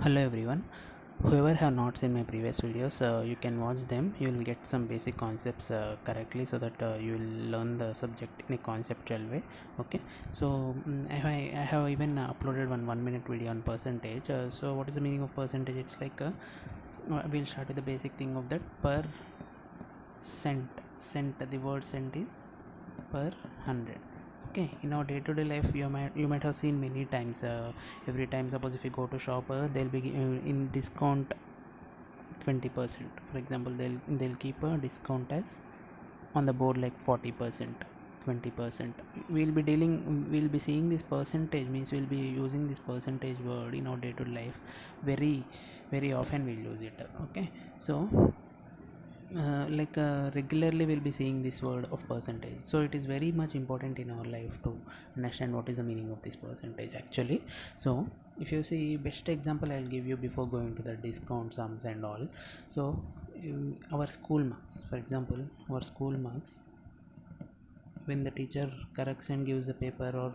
Hello everyone. Whoever have not seen my previous videos, you can watch them. You will get some basic concepts correctly, so that you will learn the subject in a conceptual way. Okay. So I have even uploaded one minute video on percentage. So what is the meaning of percentage? It's like we'll start with the basic thing of that per cent. Cent. The word cent is per 100. Okay, in our day-to-day life you might have seen many times. Every time, suppose if you go to shop, they'll be in discount 20%. For example, they'll keep a discount as on the board like 40%, 20%. We'll be seeing this percentage, means we'll be using this percentage word in our day-to-day life. Very very often we'll use it. Okay. So regularly we'll be seeing this word of percentage, so it is very much important in our life to understand what is the meaning of this percentage actually. So if you see, best example I'll give you before going to the discount sums and all. So our school marks, for example, our school marks, when the teacher corrects and gives a paper, or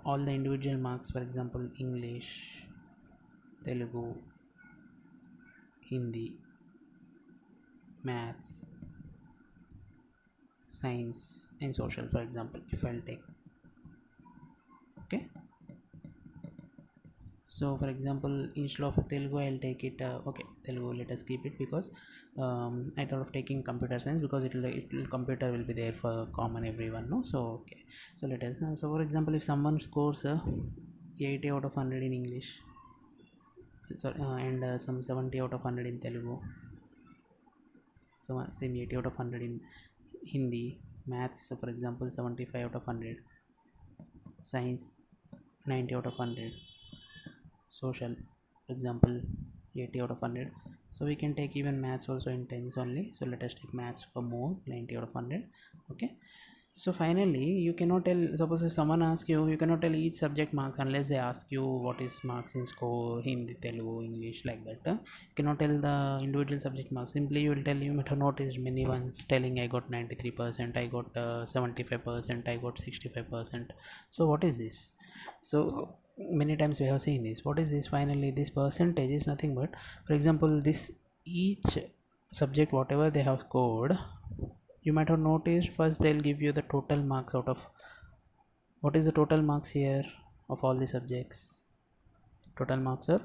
all the individual marks, for example, English, Telugu, Hindi, maths, science and social, for example, if I'll take. Okay. So for example, instead of Telugu I'll take it, okay, Telugu, let us keep it, because I thought of taking computer science, because it will computer will be there for common everyone, no? So okay, so let us so for example, if someone scores 80 out of 100 in English, so and some 70 out of 100 in Telugu, so same 80 out of 100 in Hindi, maths, so for example 75 out of 100, science 90 out of 100, social, for example, 80 out of 100. So we can take even maths also in tens only, so let us take maths for more, 90 out of 100. Okay. So finally, you cannot tell, suppose if someone asks you, you cannot tell each subject marks unless they ask you what is marks in score, Hindi, Telugu, English, like that. You cannot tell the individual subject marks. Simply you will tell, you might have noticed many ones telling I got 93%, I got 75%, I got 65%. So what is this? So many times we have seen this. What is this? Finally, this percentage is nothing but, for example, this each subject whatever they have scored, you might have noticed, first they'll give you the total marks out of, what is the total marks here of all the subjects. Total marks are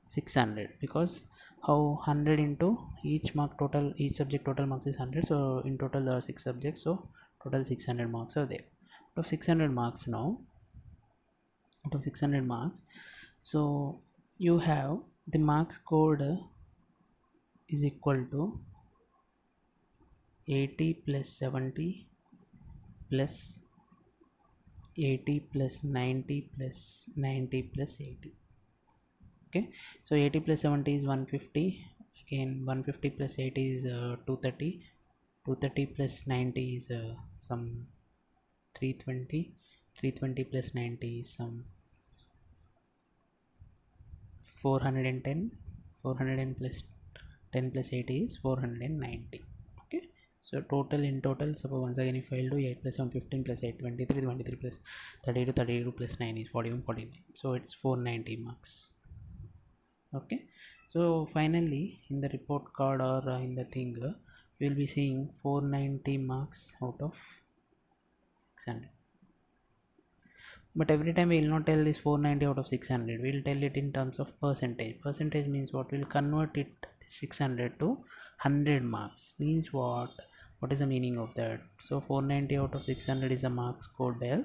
600, because how 100 into each mark, total each subject total marks is 100, so in total there are 6 subjects, so total 600 marks are there. Out of 600 marks now, out of 600 marks, so you have the marks scored is equal to 80 plus 70 plus 80 plus 90 plus 90 plus 80. Okay. So 80 plus 70 is 150, again 150 plus 80 is 230, 230 plus 90 is some 320, 320 plus 90 is some 410, 400 plus 10 plus 80 is 490. Okay. So total, in total, suppose once again if I'll do 8 plus 7 15 plus 8 23, 23 plus 32, 32 plus 9 is 41, 49. So it's 490 marks. Okay. So finally, in the report card, or in the thing, we'll be seeing 490 marks out of 600. But every time we will not tell this 490 out of 600, we will tell it in terms of percentage. Percentage means what? Will convert it 600 to 100 marks, means what is the meaning of that? So 490 out of 600 is a mark scored by us.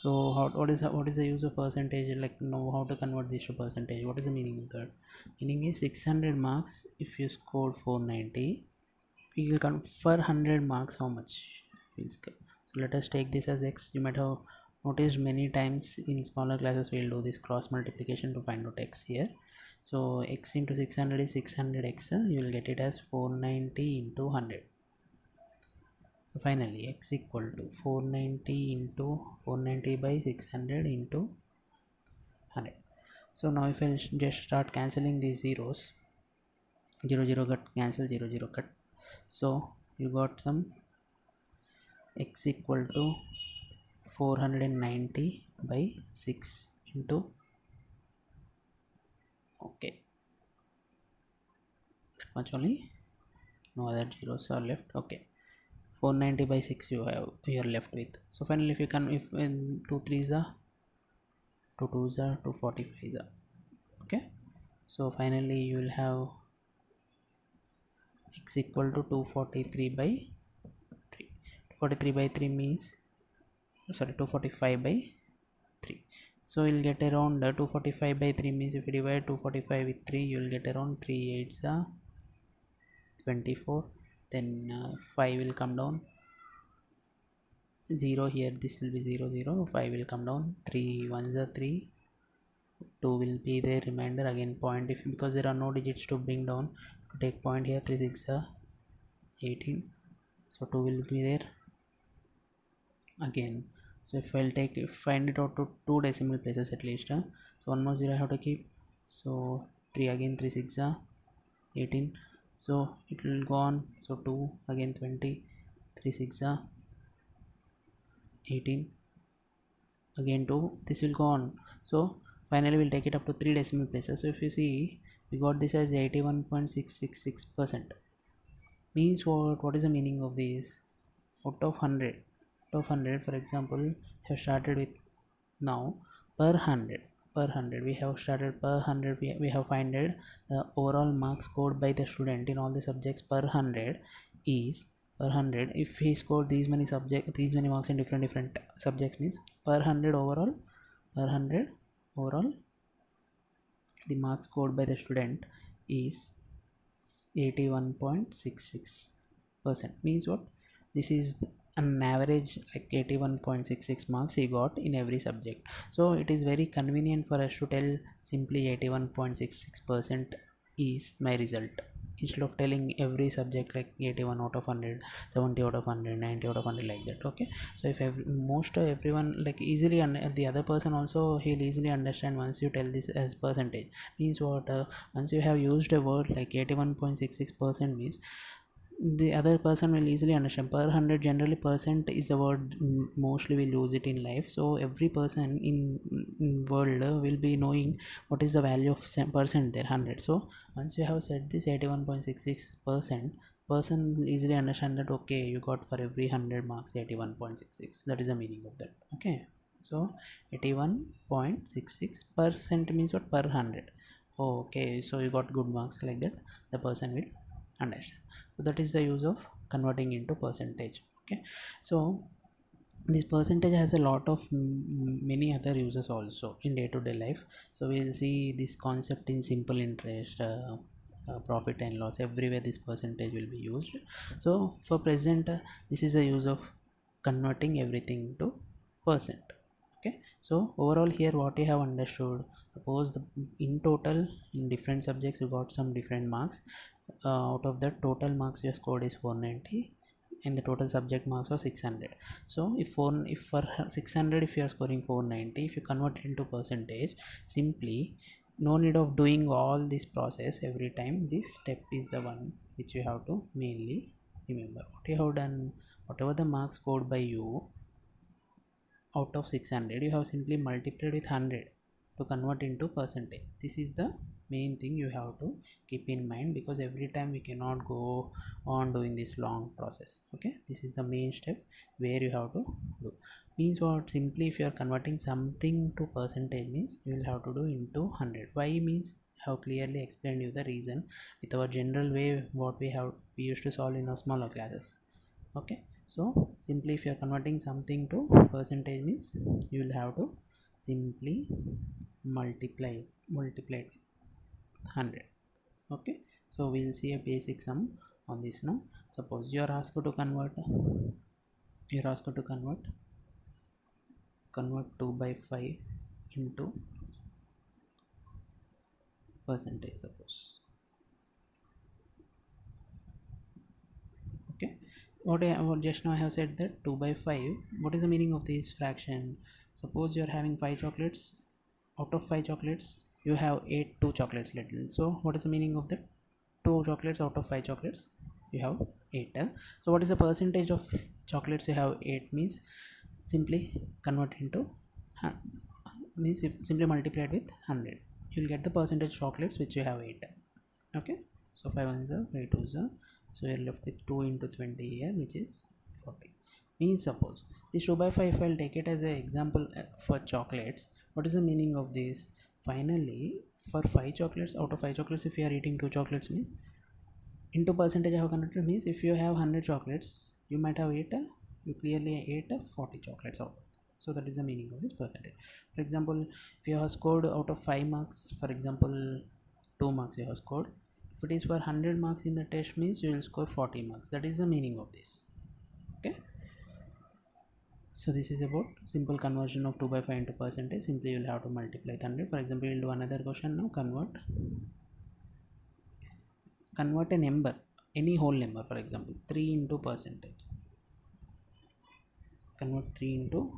So what is the use of percentage, like know how to convert this to percentage? What is the meaning of that? Meaning is 600 marks, if you scored 490, we will convert 100 marks, how much will score. So let us take this as x. You might have noticed many times in smaller classes we will do this cross multiplication to find out x here. So x into 600 is 600x. You will get it as 490 into 100. So finally x equal to 490 into 490 by 600 into 100. So now if I just start cancelling these zeros, 0 0 got cancel, 0 0 cut. So you got some x equal to 490 by 6 into Okay, that much only, no other zeros are left. Okay, 490 by 6 you're left with. So finally, if you can, if in 2 3s are 2 2s are 245s are. Okay, so finally you will have x equal to 243 by 3. 243 by 3 means, sorry, 245 by 3. So you'll get around 245 by 3 means if you divide 245 with 3, you'll get around 3 8s are 24. Then 5 will come down, 0 here, this will be 0 0, 5 will come down, 3 1s are 3, 2 will be there, remainder again point, if because there are no digits to bring down, to take point here, 3 6 are 18, so 2 will be there again. So if I'll take, if find it out to 2 decimal places at least, so 1 more 0 I have to keep, so 3 again, 3 6 are 18, so it will go on, so 2 again 20, 3 6 are 18, again 2, this will go on. So finally we'll take it up to 3 decimal places. So if you see, we got this as 81.666%. Means what is the meaning of this? Out of 100, out of 100, for example, have started with now per 100, per 100 we have started, per 100 we have finded the overall marks scored by the student in all the subjects per 100 is, per 100 if he scored these many these many marks in different subjects, means per 100 overall, per 100 overall the marks scored by the student is 81.66%. Means what, this is an average like 81.66 marks he got in every subject. So it is very convenient for us to tell simply 81.66% is my result, instead of telling every subject like 81 out of 100, 70 out of 100, 90 out of 100, like that. Okay, so if most everyone like easily, and the other person also, he'll easily understand once you tell this as percentage. Means what, once you have used a word like 81.66% means the other person will easily understand. Per 100, generally percent is the word mostly we use it in life, so every person in world will be knowing what is the value of percent there, 100. So once you have said this 81.66%, person will easily understand that okay, you got for every 100 marks 81.66, that is the meaning of that. Okay, so 81.66% means what, per 100. Oh, okay, so you got good marks, like that the person will understand. So that is the use of converting into percentage. Okay, so this percentage has a lot of many other uses also in day-to-day life. So we'll see this concept in simple interest, profit and loss, everywhere this percentage will be used. So for present, this is the use of converting everything to percent. Okay, so overall here what you have understood, suppose in total in different subjects you got some different marks, out of that total marks your scored is 490 and the total subject marks are 600. So if for 600 if you are scoring 490, if you convert it into percentage, simply no need of doing all this process every time. This step is the one which you have to mainly remember. What you have done, whatever the marks scored by you out of 600, you have simply multiplied with 100 to convert into percentage. This is the main thing you have to keep in mind, because every time we cannot go on doing this long process. Okay, this is the main step where you have to do. Means what, simply if you are converting something to percentage means you will have to do into 100. Why means I have clearly explained you the reason with our general way what we used to solve in our smaller classes. Okay, so simply if you are converting something to percentage means you will have to simply multiply it with 100. Okay, so we'll see a basic sum on this now. Suppose you are asked to convert 2 by 5 into percentage, suppose. Okay, what just now I have said that 2 by 5, what is the meaning of this fraction? Suppose you are having 5 chocolates, out of 5 chocolates you have 8 2 chocolates little. So what is the meaning of that? 2 chocolates out of 5 chocolates you have 8, so what is the percentage of chocolates you have? 8 means simply convert into means if simply multiply it with 100. you'll get the percentage chocolates which you have eaten. Okay, so 5 1 is a 5 2 is a, so you're left with 2 into 20 here, which is 40. Means suppose this 2 by 5, if I'll take it as an example for chocolates, what is the meaning of this? Finally, for 5 chocolates, out of 5 chocolates, if you are eating 2 chocolates, means into percentage I have converted, means if you have 100 chocolates, you might have you clearly ate 40 chocolates out of that. So that is the meaning of this percentage. For example, if you have scored out of 5 marks, for example 2 marks you have scored, if it is for 100 marks in the test, means you will score 40 marks. That is the meaning of this. Okay, so this is about simple conversion of 2 by 5 into percentage. Simply you will have to multiply with 100. For example, we will do another question now. Convert a number, any whole number, for example 3 into percentage. Convert 3 into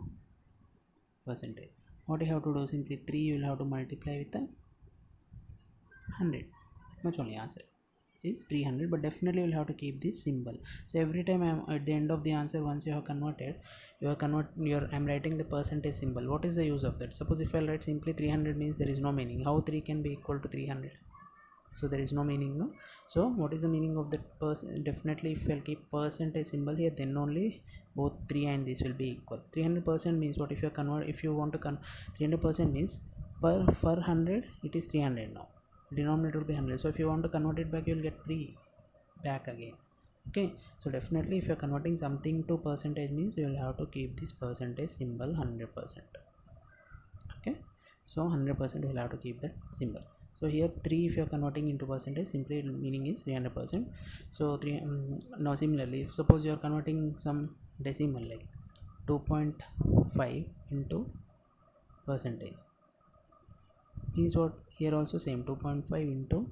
percentage. What you have to do, simply 3 you will have to multiply with 100. That much only answer is 300, but definitely you will have to keep this symbol. So every time I am at the end of the answer, once you have converted, I'm writing the percentage symbol. What is the use of that? Suppose if I write simply 300, means there is no meaning. How 3 can be equal to 300? So there is no meaning, no? So what is the meaning of that person? Definitely if I'll keep percentage symbol here, then only both 3 and this will be equal. 300% means what? If you want to 300% means for 100 it is 300. Now denominator will be 100, so if you want to convert it back, you will get 3 back again. Okay, so definitely if you're converting something to percentage, means you will have to keep this percentage symbol 100%. Okay, so 100% will have to keep that symbol. So here 3, if you are converting into percentage, simply meaning is 300%. So 3 now similarly, if suppose you are converting some decimal like 2.5 into percentage, means what? Here also same 2.5 into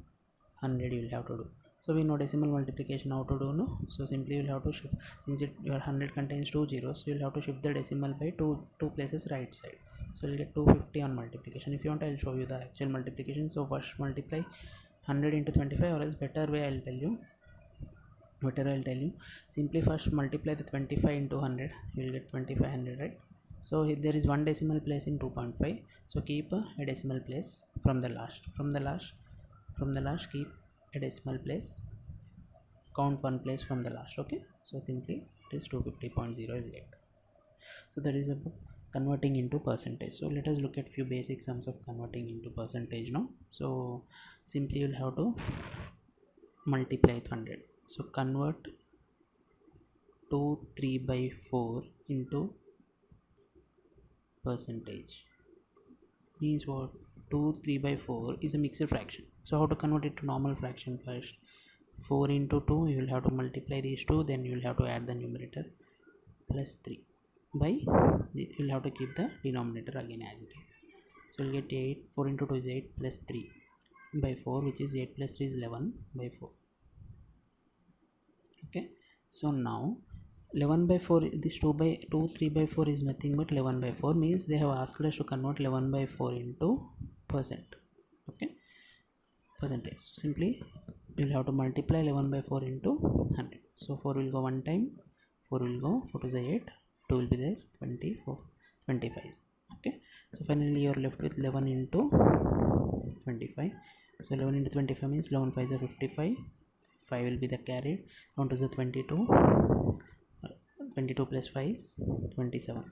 100 you will have to do. So we know decimal multiplication how to do, no? So simply you will have to shift, since your 100 contains 2 zeros, so you will have to shift the decimal by two places right side. So you'll get 250 on multiplication. If you want, I'll show you the actual multiplication. So first multiply 100 into 25, or else better I'll tell you, simply first multiply the 25 into 100, you will get 2500, right? So there is one decimal place in 2.5, so keep a decimal place from the last keep a decimal place, count one place from the last. Okay, so simply it is 250.08. So that is about converting into percentage. So let us look at few basic sums of converting into percentage now. So simply you'll have to multiply with 100. So convert 2 3 by 4 into percentage, means what? 2 3 by 4 is a mixed fraction. So how to convert it to normal fraction? First 4 into 2, you will have to multiply these two, then you will have to add the numerator plus 3 by you will have to keep the denominator again as it is. So you'll get 8, 4 into 2 is 8 plus 3 by 4, which is 8 plus 3 is 11 by 4. Okay, so now 11 by 4, this 2 3 by 4 is nothing but 11 by 4, means they have asked us to convert 11 by 4 into percent. Okay, percentage. Simply you will have to multiply 11 by 4 into 100. So 4 will go one time, 4 will go, 4 to the 8, 2 will be there, 24 25. Okay, so finally you are left with 11 into 25. So 11 into 25 means 11 5 is 55, 5 will be the carried, 1 to the 22, 22 plus 5 is 27.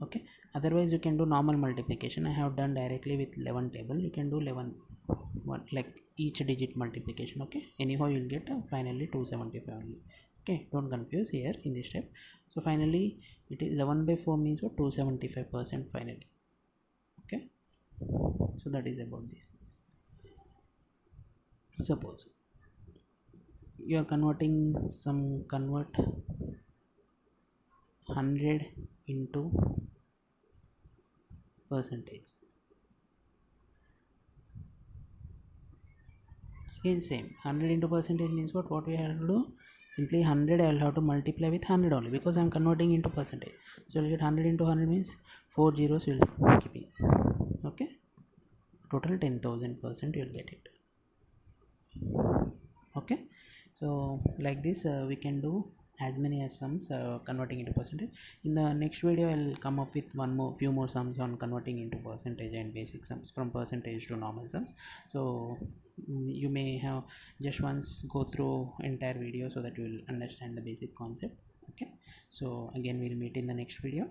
Okay, otherwise you can do normal multiplication. I have done directly with 11 table. You can do 11 one, like each digit multiplication. Okay, anyhow you will get finally 275 only. Okay, don't confuse here in this step. So finally it is 11 by 4 means what? 275% finally. Okay, so that is about this. Suppose you are converting convert 100 into percentage. Again same, 100 into percentage means what we have to do? Simply 100 I will have to multiply with 100 only, because I am converting into percentage. So you'll get 100 into 100 means 4 zeros will keep it. Okay, total 10,000% you'll get it. Okay, so like this we can do as many as sums converting into percentage. In the next video I'll come up with few more sums on converting into percentage and basic sums from percentage to normal sums. So you may have just once go through entire video so that you will understand the basic concept. Okay, so again we'll meet in the next video.